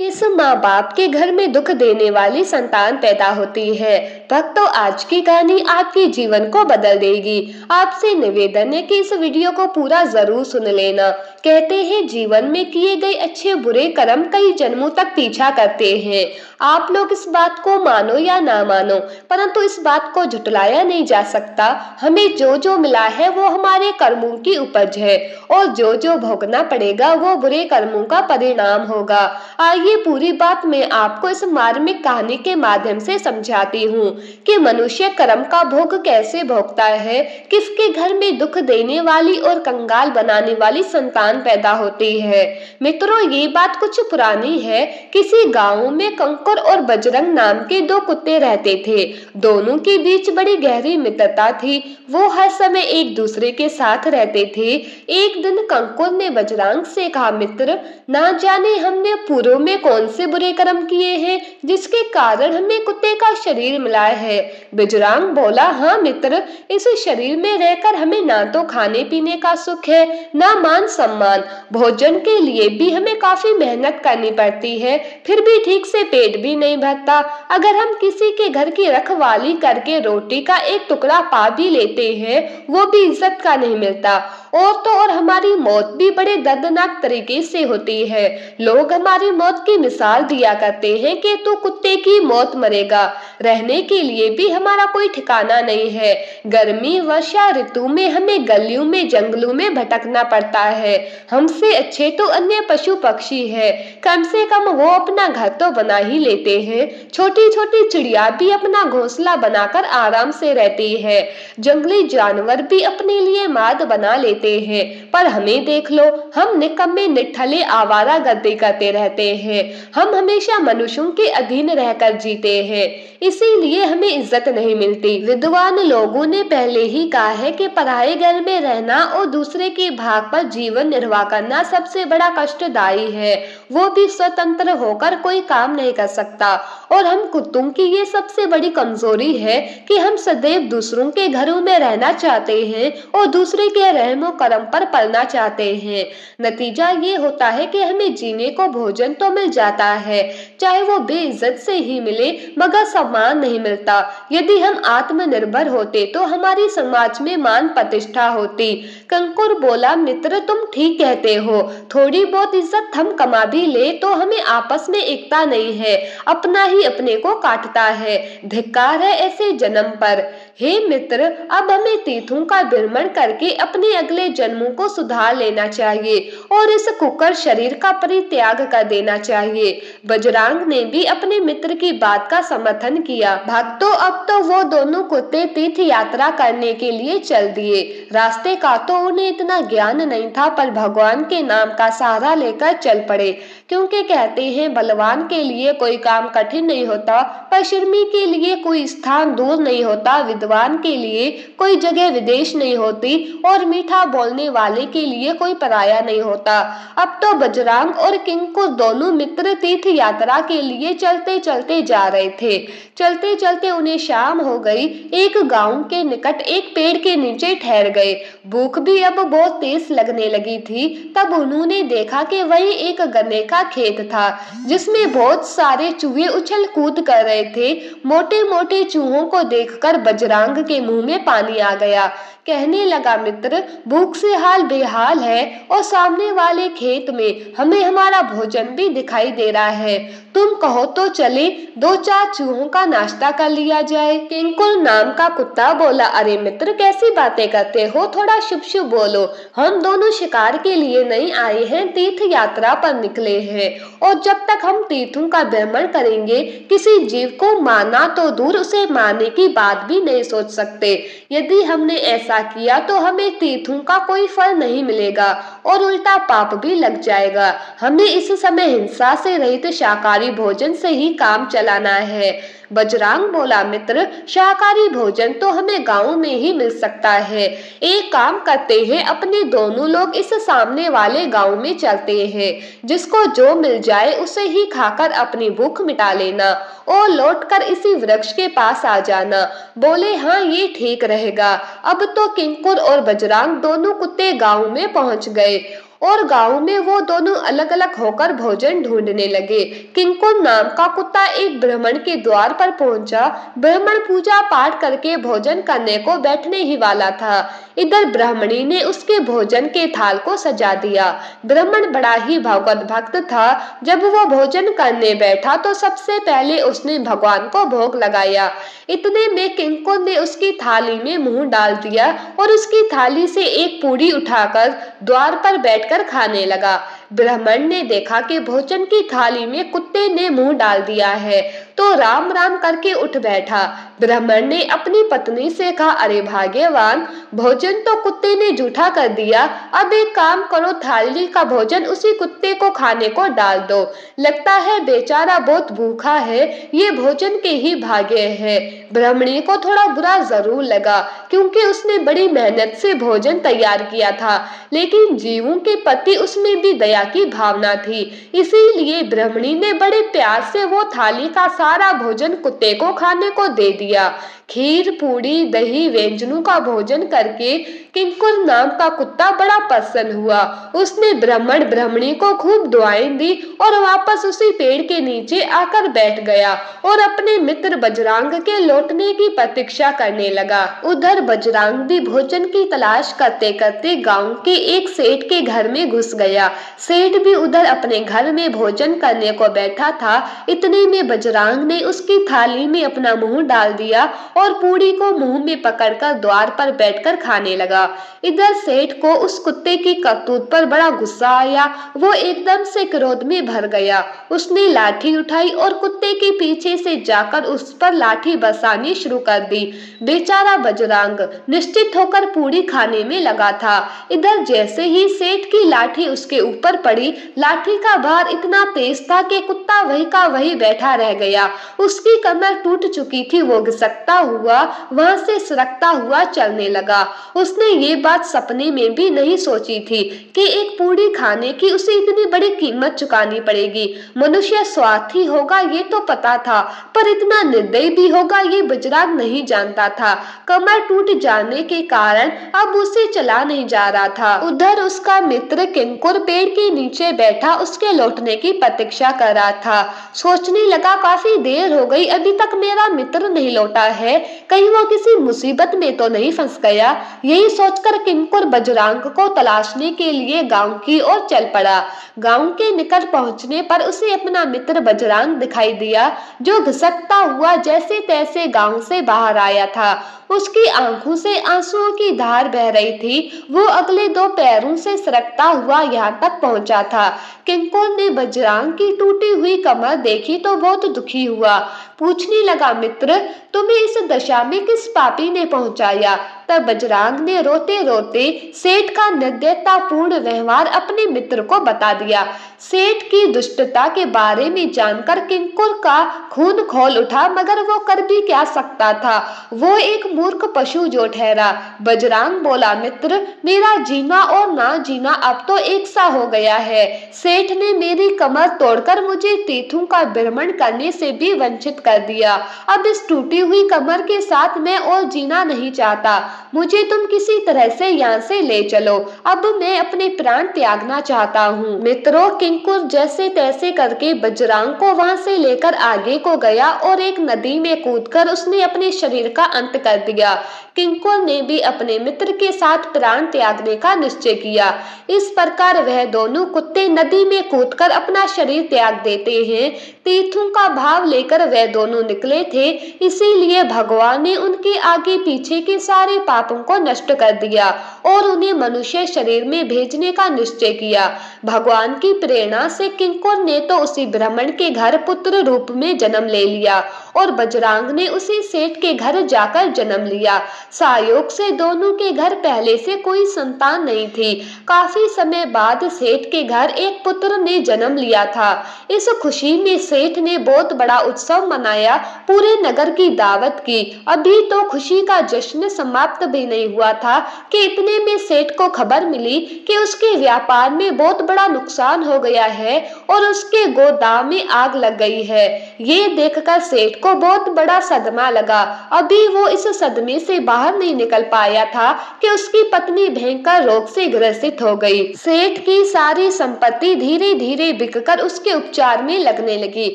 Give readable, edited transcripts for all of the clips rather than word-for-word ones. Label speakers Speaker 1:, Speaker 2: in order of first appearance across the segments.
Speaker 1: किस माँ बाप के घर में दुख देने वाली संतान पैदा होती है। भक्तों, आज की कहानी आपके जीवन को बदल देगी। आपसे निवेदन है कि इस वीडियो को पूरा जरूर सुन लेना। कहते हैं जीवन में किए गए अच्छे बुरे कर्म कई जन्मों तक पीछा करते हैं। आप लोग इस बात को मानो या ना मानो, परंतु इस बात को झुटलाया नहीं जा सकता। हमें जो जो मिला है वो हमारे कर्मों की उपज है, और जो जो भोगना पड़ेगा वो बुरे कर्मों का परिणाम होगा। आइए पूरी बात मैं आपको इस मार्मिक कहानी के माध्यम से समझाती हूँ कि मनुष्य कर्म का भोग कैसे भोगता है, किसके घर में दुख देने वाली और कंगाल बनाने वाली संतान पैदा होती है। मित्रों, ये बात कुछ पुरानी है। किसी गांव में कंकुर और बजरंग नाम के दो कुत्ते रहते थे। दोनों के बीच बड़ी गहरी मित्रता थी। वो हर समय एक दूसरे के साथ रहते थे। एक दिन कंकुर ने बजरंग से कहा, मित्र, ना जाने हमने पूर्व में कौन से बुरे कर्म किए हैं जिसके कारण हमें कुत्ते का शरीर मिला है। बजरंग बोला, हाँ मित्र, इस शरीर में रहकर हमें ना तो खाने पीने का सुख है, ना मान सम्मान। भोजन के लिए भी हमें काफी मेहनत करनी पड़ती है, फिर भी ठीक से पेट भी नहीं भरता। अगर हम किसी के घर की रखवाली करके रोटी का एक टुकड़ा पा भी लेते हैं, वो भी इज्जत का नहीं मिलता। और तो और हमारी मौत भी बड़े दर्दनाक तरीके से होती है। लोग हमारी मौत की मिसाल दिया करते हैं कि तू कुत्ते की मौत मरेगा। रहने के लिए भी हमारा कोई ठिकाना नहीं है। गर्मी वर्षा ऋतु में हमें गलियों में जंगलों में भटकना पड़ता है। हमसे अच्छे तो अन्य पशु पक्षी है, कम से कम वो अपना घर तो बना ही लेते हैं। छोटी छोटी चिड़िया भी अपना घोंसला बनाकर आराम से रहती है। जंगली जानवर भी अपने लिए माद बना लेते हैं, पर हमें देख लो, हम निकम्मे निठल्ले आवारागर्दी करते रहते हैं। हम हमेशा मनुष्यों के अधीन रहकर जीते हैं, इसीलिए हमें इज्जत नहीं मिलती। विद्वान लोगों ने पहले ही कहा है कि पराये घर में रहना और दूसरे के भाग पर जीवन निर्वाह करना सबसे बड़ा कष्टदायी है। वो भी स्वतंत्र होकर कोई काम नहीं कर सकता। और हम कुत्तों की ये सबसे बड़ी कमजोरी है कि हम सदैव दूसरों के घरों में रहना चाहते हैं और दूसरे के रहमो करम पर पलना चाहते हैं। नतीजा ये होता है कि हमें जीने को भोजन तो मिल जाता है, चाहे वो बेइज्जत से ही मिले, मगर सम्मान नहीं मिलता। यदि हम आत्मनिर्भर होते तो हमारी समाज में मान प्रतिष्ठा होती। कंकुर बोला, मित्र, तुम ठीक कहते हो। थोड़ी बहुत इज्जत हम कमा भी ले तो हमें आपस में एकता नहीं है, अपना ही अपने को काटता है। धिक्कार है ऐसे जन्म पर। हे मित्र, अब हमें तीर्थों का भ्रमण करके अपने अगले जन्मों को सुधार लेना चाहिए और इस कुकर शरीर का परित्याग कर देना चाहिए। बजरंग ने भी अपने मित्र की बात का समर्थन किया। भक्तों, अब तो वो दोनों कुत्ते तीर्थ यात्रा करने के लिए चल दिए। रास्ते का तो उन्हें इतना ज्ञान नहीं था, पर भगवान के नाम का सहारा लेकर चल पड़े। क्योंकि कहते हैं बलवान के लिए कोई काम कठिन नहीं होता, पश्चिमी के लिए कोई स्थान दूर नहीं होता, विद्वान के लिए कोई जगह विदेश नहीं होती, और मीठा बोलने वाले के लिए कोई पराया नहीं होता। अब तो बजरंग और किंकुर दोनों मित्र तीर्थ यात्रा के लिए चलते चलते जा रहे थे। चलते चलते उन्हें शाम हो गई। एक गांव के निकट एक पेड़ के नीचे ठहर गए। भूख भी अब बहुत तेज लगने लगी थी। तब उन्होंने देखा कि वही एक गन्ने का खेत था, जिसमें बहुत सारे चूहे उछल कूद कर रहे थे। मोटे मोटे चूहों को देखकर बजरंग के मुंह में पानी आ गया। कहने लगा, मित्र, भूख से हाल बेहाल है और सामने वाले खेत में हमें हमारा भोजन भी दिखाई दे रहा है। तुम कहो तो चले, दो चार चूहों का नाश्ता कर लिया जाए। किंकुर नाम का कुत्ता बोला, अरे मित्र, कैसी बातें करते हो, थोड़ा शुभ शुभ बोलो। हम दोनों शिकार के लिए नहीं आए हैं, तीर्थ यात्रा पर निकले हैं, और जब तक हम तीर्थों का भ्रमण करेंगे किसी जीव को मारना तो दूर, उसे मारने की बात भी नहीं सोच सकते। यदि हमने ऐसा किया तो हमें तीर्थों का कोई फल नहीं मिलेगा और उल्टा पाप भी लग जाएगा। हमें इस समय हिंसा से रहित शाकाहारी भोजन से ही काम चलाना है। बजरंग बोला, मित्र, शाकाहारी भोजन तो हमें गांव में ही मिल सकता है। एक काम करते हैं, अपने दोनों लोग इस सामने वाले गांव में चलते हैं। जिसको जो मिल जाए उसे ही खाकर अपनी भूख मिटा लेना और लौटकर इसी वृक्ष के पास आ जाना। बोले, हाँ, ये ठीक रहेगा। अब तो किंकुर और बजरंग दोनों कुत्ते गांव में पहुंच गए और गांव में वो दोनों अलग अलग होकर भोजन ढूंढने लगे। किंकुर नाम का कुत्ता एक ब्राह्मण के द्वार पर पहुंचा। ब्राह्मण पूजा पाठ करके भोजन करने को बैठने ही वाला था। इधर ब्राह्मणी ने उसके भोजन के थाल को सजा दिया। ब्राह्मण बड़ा ही भगवत भक्त था। जब वो भोजन करने बैठा तो सबसे पहले उसने भगवान को भोग लगाया। इतने में किंकुर ने उसकी थाली में मुंह डाल दिया और उसकी थाली से एक पूरी उठाकर द्वार पर बैठकर खाने लगा। ब्राह्मण ने देखा कि भोजन की थाली में कुत्ते ने मुंह डाल दिया है, तो राम राम करके उठ बैठा। ब्राह्मण ने अपनी पत्नी से कहा, अरे भाग्यवान, भोजन तो कुत्ते ने जूठा कर दिया। अब एक काम करो, थाली का भोजन उसी कुत्ते को खाने को डाल दो। लगता है बेचारा बहुत भूखा है, ये भोजन के ही भाग्य है। ब्राह्मणी को थोड़ा बुरा जरूर लगा, क्योंकि उसने बड़ी मेहनत से भोजन तैयार किया था, लेकिन जीवों के प्रति उसमें भी दया की भावना थी। इसीलिए ब्राह्मणी ने बड़े प्यार से वो थाली का सारा भोजन कुत्ते को खाने को दे दिया। खीर, पूड़ी, दही, व्यंजनों का भोजन करके किंकुर नाम का कुत्ता बड़ा प्रसन्न हुआ। उसने ब्राह्मण ब्राह्मणी को खूब दुआएं दी और वापस उसी पेड़ के नीचे आकर बैठ गया और अपने मित्र बजरंग के लौटने की प्रतीक्षा करने लगा। उधर बजरंग भी भोजन की तलाश करते करते गांव के एक सेठ के घर में घुस गया। सेठ भी उधर अपने घर में भोजन करने को बैठा था। इतने में बजरंग ने उसकी थाली में अपना मुंह डाल दिया और पूरी को मुंह में पकड़कर द्वार पर बैठकर खाने लगा। इधर सेठ को उस कुत्ते की करतूत पर बड़ा गुस्सा आया। वो एकदम से क्रोध में भर गया। उसने लाठी उठाई और कुत्ते के पीछे से जाकर उस पर लाठी बरसानी शुरू कर दी। बेचारा बजरंग निश्चित होकर पूरी खाने में लगा था। इधर जैसे ही सेठ की लाठी उसके ऊपर पड़ी, लाठी का भार इतना तेज था कि कुत्ता वही का वही बैठा रह गया। उसकी कमर टूट चुकी थी। वो घिसकता हुआ वहां से सरकता हुआ चलने लगा। उसने ये बात सपने में भी नहीं सोची थी कि एक पूरी खाने की उसे इतनी बड़ी कीमत चुकानी पड़ेगी। मनुष्य स्वार्थी होगा ये तो पता था, पर इतना निर्दयी भी होगा ये बजरंग नहीं जानता था। कमर टूट जाने के कारण अब उसे चला नहीं जा रहा था। उधर उसका मित्र किंकुर पेड़ के नीचे बैठा उसके लौटने की प्रतीक्षा कर रहा था। सोचने लगा, काफी देर हो गई, अभी तक मेरा मित्र नहीं लौटा है, कहीं वो किसी मुसीबत में तो नहीं फंस गया। यही सोचकर किंकुर बजरंग को तलाशने के लिए गांव की ओर चल पड़ा। गांव के निकट पहुंचने पर उसे अपना मित्र बजरंग दिखाई दिया, जो घिसकता हुआ जैसे तैसे गांव से बाहर आया था। उसकी आंखों से आंसुओं की धार बह रही थी। वो अगले दो पैरों से सरकता हुआ यहाँ तक पहुंचा था। किंकुर ने बजरंग की टूटी हुई कमर देखी तो बहुत दुखी हुआ। पूछने लगा, मित्र, तुम्हें इस दशा में किस पापी ने पहुंचाया? तब बजरंग ने रोते रोते सेठ का निर्दयतापूर्ण व्यवहार अपने मित्र को बता दिया। सेठ की दुष्टता के बारे में जानकर किंकुर का खून खौल उठा, मगर वो कर भी क्या सकता था। वो एक मूर्ख पशु जो ठहरा। बजरंग बोला, मित्र, मेरा जीना और ना जीना अब तो एक सा हो गया है। सेठ ने मेरी कमर तोड़कर मुझे तीर्थों का भ्रमण करने से भी वंचित कर दिया। अब इस टूटी हुई कमर के साथ मैं और जीना नहीं चाहता। मुझे तुम किसी तरह से यहाँ से ले चलो। अब मैं अपने प्राण त्यागना चाहता हूँ। मित्रों, किंकुर जैसे तैसे करके बजरंग को वहां से लेकर आगे को गया और एक नदी में कूदकर उसने अपने शरीर का अंत कर दिया। किंकुर ने भी अपने मित्र के साथ प्राण त्यागने का निश्चय किया। इस प्रकार वह दोनों कुत्ते नदी में कूदकर अपना शरीर त्याग देते हैं। तीर्थों का भाव लेकर वह दोनों निकले थे, इसीलिए भगवान ने उनके आगे पीछे के सारे पापों को नष्ट कर दिया और उन्हें मनुष्य शरीर में भेजने का निश्चय किया। भगवान की प्रेरणा से किंकुर ने तो उसी ब्राह्मण के घर पुत्र रूप में जन्म ले लिया और बजरंग ने उसी सेठ के घर जाकर जन्म लिया। संयोग से दोनों के घर पहले से कोई संतान नहीं थी। काफी समय बाद सेठ के घर एक पुत्र ने जन्म लिया था। इस खुशी में सेठ ने बहुत बड़ा उत्सव मनाया, पूरे नगर की दावत की। अभी तो खुशी का जश्न समाप्त भी नहीं हुआ था कि इतने इतने में सेठ को खबर मिली कि उसके व्यापार में बहुत बड़ा नुकसान हो गया है और उसके गोदाम में आग लग गई है। ये देखकर सेठ को बहुत बड़ा सदमा लगा। अभी वो इस सदमे से बाहर नहीं निकल पाया था कि उसकी पत्नी भयंकर रोग से ग्रसित हो गई। सेठ की सारी संपत्ति धीरे धीरे बिककर उसके उपचार में लगने लगी।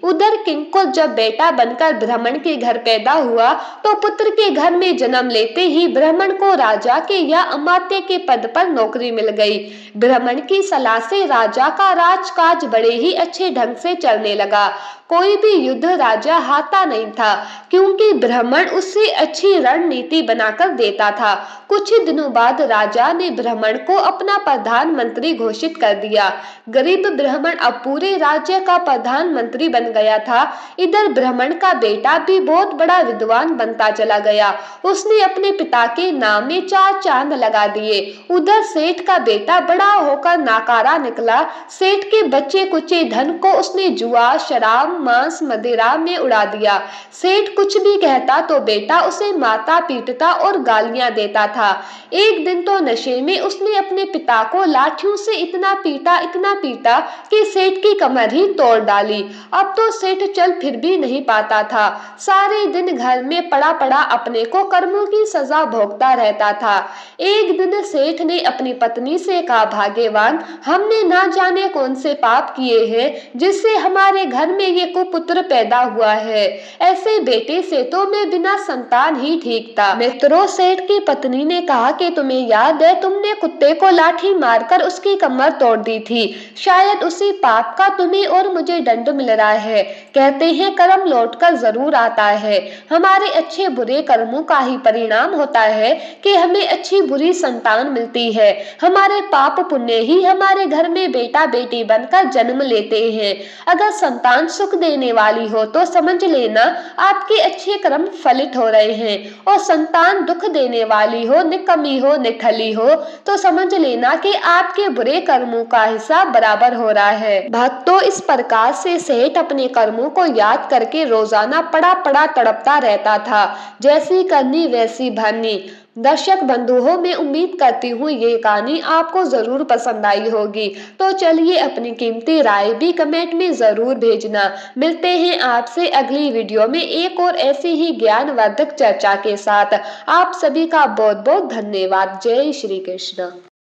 Speaker 1: उधर किंग को जब बेटा बनकर ब्राह्मण के घर पैदा हुआ तो पुत्र के घर में जन्म लेते ही ब्राह्मण को राजा के या अमात्य के पद पर नौकरी मिल गई। ब्राह्मण की सलाह से राजा का राजकाज बड़े ही अच्छे ढंग से चलने लगा। कोई भी युद्ध राजा हारता नहीं था, क्योंकि ब्राह्मण उससे अच्छी रणनीति बनाकर देता था। कुछ ही दिनों बाद राजा ने ब्राह्मण को अपना प्रधानमंत्री घोषित कर दिया। गरीब ब्राह्मण अब पूरे राज्य का प्रधानमंत्री बन गया था। इधर ब्राह्मण का बेटा भी बहुत बड़ा विद्वान बनता चला गया। उसने अपने पिता के नाम में 4 चांद लगा दिए। उधर सेठ का बेटा बड़ा होकर नाकारा निकला। सेठ के बच्चे कुचे धन को उसने जुआ, शराब, मांस, मदिरा में उड़ा दिया। सेठ कुछ भी कहता तो बेटा उसे मारता, पीटता और गालियां देता था। एक दिन तो नशे में उसने अपने पिता को लाठियों से इतना पीटा कि सेठ की कमर ही तोड़ डाली। अब तो सेठ चल फिर भी नहीं पाता था। सारे दिन घर में पड़ा पड़ा अपने को कर्मों की सजा भोगता रहता था। एक दिन सेठ ने अपनी पत्नी से कहा, भाग्यवान, हमने ना जाने कौन से पाप किए हैं जिससे हमारे घर में ये कुपुत्र पैदा हुआ है। ऐसे बेटे से तो मैं बिना संतान ही ठीक था। मित्रों, सेठ की पत्नी ने कहा कि तुम्हें याद है, तुमने कुत्ते को लाठी मारकर उसकी कमर तोड़ दी थी। शायद उसी पाप का तुम्हें और मुझे दंड मिल रहा है। कहते हैं कर्म लौटकर जरूर आता है। हमारे अच्छे बुरे कर्मों का ही परिणाम होता है कि हमें अच्छी बुरी संतान मिलती है। हमारे पाप पुण्य ही हमारे घर में बेटा बेटी बनकर जन्म लेते हैं। अगर संतान सुख देने वाली हो तो समझ लेना आपके अच्छे कर्म फलित हो रहे हैं, और संतान दुख देने वाली हो, निकम्मी हो, निठल्ली हो तो समझ लेना कि आपके बुरे कर्मों का हिसाब बराबर हो रहा है। भक्तों, इस प्रकार से सेठ अपने कर्मों को याद करके रोजाना पड़ा पड़ा तड़पता रहता था। जैसी करनी वैसी भरनी। दर्शक बंधुओं, मैं उम्मीद करती हूँ ये कहानी आपको जरूर पसंद आई होगी। तो चलिए अपनी कीमती राय भी कमेंट में जरूर भेजना। मिलते हैं आपसे अगली वीडियो में एक और ऐसी ही ज्ञानवर्धक चर्चा के साथ। आप सभी का बहुत बहुत धन्यवाद। जय श्री कृष्ण।